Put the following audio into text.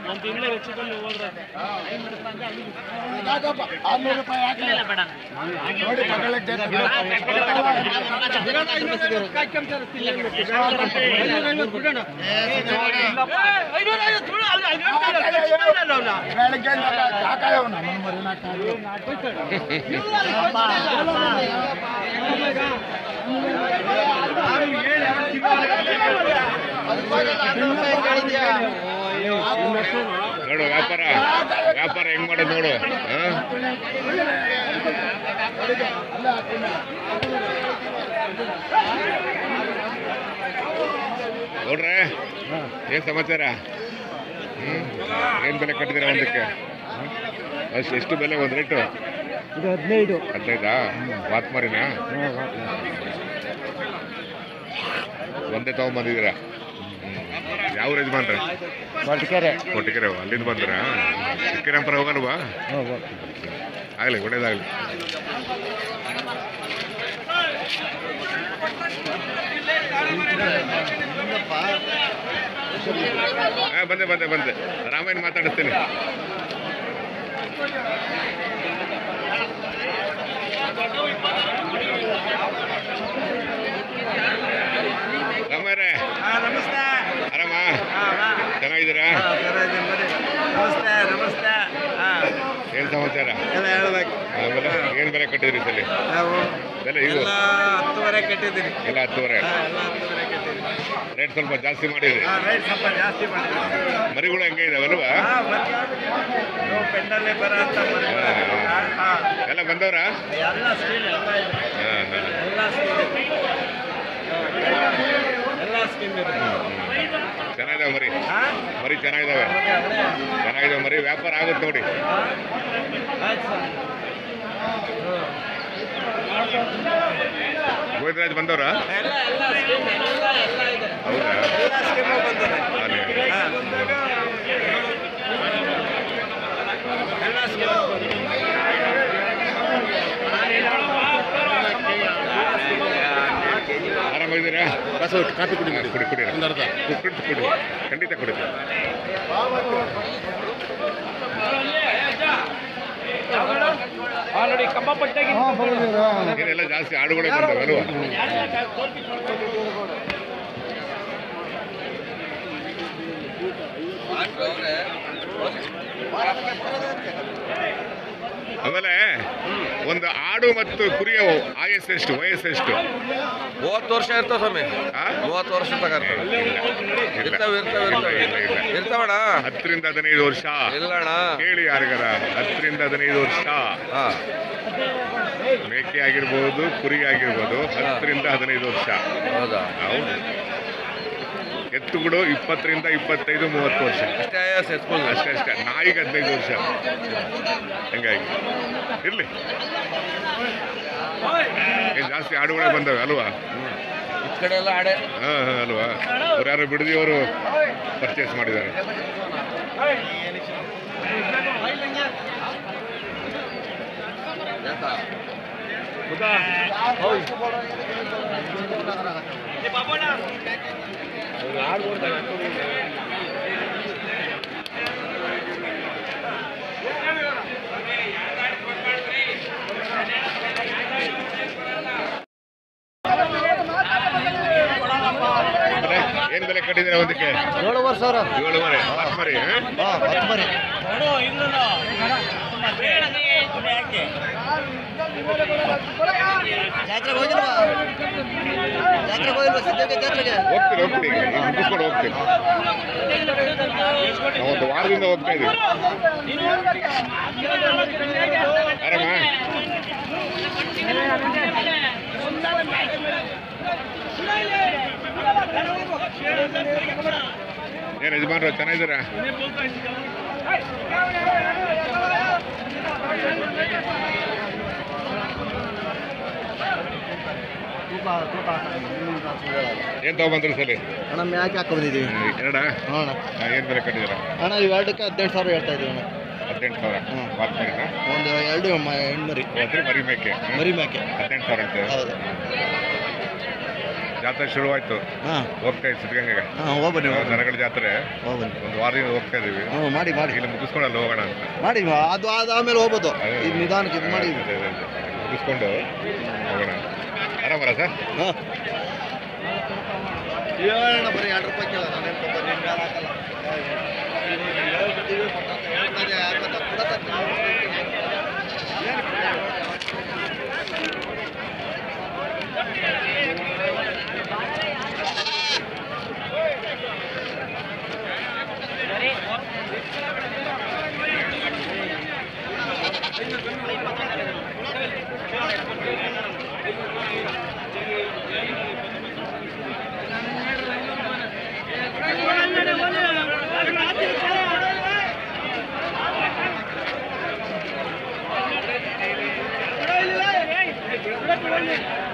ಒಂದು ತಿಂಗಳು ಹೆಚ್ಚಿಕೊಂಡು ಹೋದ್ರೆ ನೋಡು ವ್ಯಾಪಾರ ವ್ಯಾಪಾರ ಹೆಂಗ್ ಮಾಡೋದು ನೋಡು. ನೋಡ್ರೆ ಏನ್ ಸಮಾಚಾರ? ಏನ್ ಬೆಲೆ ಕಟ್ಟಿದ್ದೀರಾ ಒಂದಕ್ಕೆ? ಎಷ್ಟು ಬೆಲೆ ಒಂದು ರೇಟು? 15. 15 ವಾತ್ ಮಾರಿನಾ? ಒಂದೇ ತಗೊಂಬಂದಿದ್ದೀರಾ? ಯಾವ ಯಜಮಾನ್ರಿ? ಕೊಟ್ಟಿಗೆರೆ. ಕೊಟ್ಟಿಗೆರೆ ಅಲ್ಲಿಂದ ಬಂದ್ರ? ಸಿಕ್ಕಿರಂಪರ ಹೋಗಲ್ವಾ? ಆಗಲಿ, ಒಳ್ಳೇದಾಗಲಿ. ಬಂದೆ ಬಂದೆ ಬಂದೆ ರಾಮಾಯಣ ಮಾತಾಡಿಸ್ತೀನಿ. ರಾಮಯ್ಯರೇ ನಮಸ್ತೆ. ಆರಾಮ? ಚೆನ್ನಾಗಿದ್ದೀರಾ? ನಮಸ್ತೆ ನಮಸ್ತೆ. ಏನ್ ಸಮಾಚಾರ? ಎಲ್ಲ ಹೇಳ್ಬೇಕು. ಆಮೇಲೆ ಏನ್ ಬೆಲೆ ಕಟ್ಟಿದ್ರಿ ಸಲಿ? ನಾವು ಬೆಲೆ ಇವು 10 ಕಟ್ಟಿದ್ದೀರಿ. ಎಲ್ಲ 10,500. ರೇಟ್ ಸ್ವಲ್ಪ ಜಾಸ್ತಿ ಮಾಡಿದ್ರಿ. ರೈಟ್ ಸ್ವಲ್ಪ ಜಾಸ್ತಿ ಮಾಡಿದ್ದೀರಿ. ಮರಿಗಳು ಹೆಂಗೆ ಇದಾವಲ್ವಾ? ಪೆಂಡಲ್ಲೇ ಬರೋ ಅಂತ ಎಲ್ಲ ಬಂದವ್ರ? ಎಲ್ಲ ಸ್ಕೀಮ್ ಎಲ್ಲ ಇದೆ. ಎಲ್ಲ ಸ್ಕೀಮ್ ಎಲ್ಲ ಸ್ಕೀಮ್ ಇದೆ. ಚೆನ್ನಾಗಿದಾವೆ ಮರಿ. ಮರಿ ಚೆನ್ನಾಗಿದಾವೆ. ಚೆನ್ನಾಗಿದಾವೆ ಮರಿ. ವ್ಯಾಪಾರ ಆಗುತ್ತೆ ನೋಡಿ. ಗೋವಿಂದರಾಜ್ ಬಂದವ್ರ? ಹೌದಾ? ಆರಾಮಾಗಿದ್ದೀರಾ? ಕಾಫಿ ಕುಡಿ ಕುಡಿ ಕುಡಿ ಕುಡಿ ಖಂಡಿತ ಕುಡಿ. ಏನೆಲ್ಲ ಜಾಸ್ತಿ ಆಡುಗಳೇ ಬಂದವೆ ಅಲ್ವಾ? ಆಮೇಲೆ ಒಂದು ಆಡು ಮತ್ತು ಕುರಿಯ ಆಯಸ್ಸೆಷ್ಟು, ವಯಸ್ಸೆಷ್ಟು? 30 ವರ್ಷ ಇರ್ತಾವ ಸ್ವಾಮಿ. 30 ವರ್ಷ ಇರ್ತಾವಣ. 10 ರಿಂದ 15 ವರ್ಷ ಇಲ್ಲಣ್ಣ, ಕೇಳಿ ಯಾರಿಗಾರ. 10 ರಿಂದ 15 ವರ್ಷ ಮೇಕೆ ಆಗಿರ್ಬೋದು, ಕುರಿ ಆಗಿರ್ಬೋದು. 10 ರಿಂದ 15 ವರ್ಷ. ಹೌದಾ? ಹೌದು. ಎತ್ತುಗಳು 20 ರಿಂದ 25, 30 ವರ್ಷ ಅಷ್ಟೇ. ಅಷ್ಟೇ ಅಷ್ಟೇ. ನಾಯಿಗೆ 15 ವರ್ಷ. ಹಂಗಾಗಿ ಇರ್ಲಿ. ಏನ್ ಜಾಸ್ತಿ ಆಡುಗಳೇ ಬಂದವೆ ಅಲ್ವಾ? ಈ ಕಡೆ ಎಲ್ಲ ಆಡೆ. ಅಲ್ವಾ? ಅವ್ರು ಯಾರು ಬಿಡದಿಯವರು ಪರ್ಚೇಸ್ ಮಾಡಿದ್ದಾರೆ. ಏನ್ ಬೆಲೆ ಕಟ್ಟಿದ್ದೀರಾ ಒಂದಕ್ಕೆ? 7,000. 7,500. ಮರಿ? ಮರಿ. ಜಾತ್ರೆಗೆ ಹೋಗಿಲ್ವಾ? ಜಾತ್ರೆಗೆ ಹೋಗ್ತೀನಿ ಮುಗಿಸ್ಕೊಂಡು ಹೋಗ್ತೀನಿ. ನಾವು ಒಂದು ವಾರದಿಂದ ಹೋಗ್ತಾ ಇದ್ದೀವಿ. ಆರಾಮ? ಏನು ಯಜಮಾನ್ರು ಚೆನ್ನಾಗಿದ್ದೀರಾ? ಏನ್ ತಗೊಂಡ್ಬಂದ್ರಿ ಸಲಿ? ಅಣ್ಣ ಮ್ಯಾಕೆ ಹಾಕೊಂಡಿದ್ದೀವಿ. ಎರಡ? ಅಣ್ಣ ಏನ್ ಬೆಲೆ ಕಟ್ಟಿದ್ದೀರಾ? ಅಣ್ಣ ಇವೆರಡಕ್ಕೆ 18,000 ಹೇಳ್ತಾ ಇದ್ದೀವಿ ಅಣ್ಣ. 18,000. ಒಂದು 2 ಹೆಣ್ಮರಿ ಹೋದ್ರೆ ಮರಿ ಮೇಕೆ ಮರಿ ಮೇಕೆ 18,000 ಅಂತೆ. ಹೌದು. ಜಾತ್ರೆ ಶುರುವಾಯ್ತು, ಹಾಂ ಹೋಗ್ತಾ ಇತ್ತು ಸಿದ್ಧಗಂಗೆಗೆ. ಹಾಂ ಹೋಗ್ಬನ್ನಿ ದನಗಳ ಜಾತ್ರೆ ಹೋಗ್ಬನ್ನಿ. ಒಂದು ವಾರದಿಂದ ಹೋಗ್ತಾ ಇದೀವಿ. ಹ್ಞೂ ಮಾಡಿ ಇಲ್ಲಿ ಮುಗಿಸ್ಕೊಂಡು ಅಲ್ಲಿ ಹೋಗೋಣ ಅಂತ. ಮಾಡಿ ಅದು ಆಮೇಲೆ ಹೋಗ್ಬೋದು. ಇದು ನಿಧಾನಕ್ಕೆ ಇದು ಮಾಡಿ ಮುಗಿಸ್ಕೊಂಡು ಹೋಗೋಣ. ಆರಾಮಲ್ಲ ಸರ್? ಹಾಂ ಹೇಳೋಣ ಬರೀ 2 ರೂಪಾಯಿ ಕೇಳ ನಾನು ಹೇಳ್ಕೊಬರ್ರಿ ನಿಮ್ಗೆ ಹಾಕಲ್ಲ. Hey!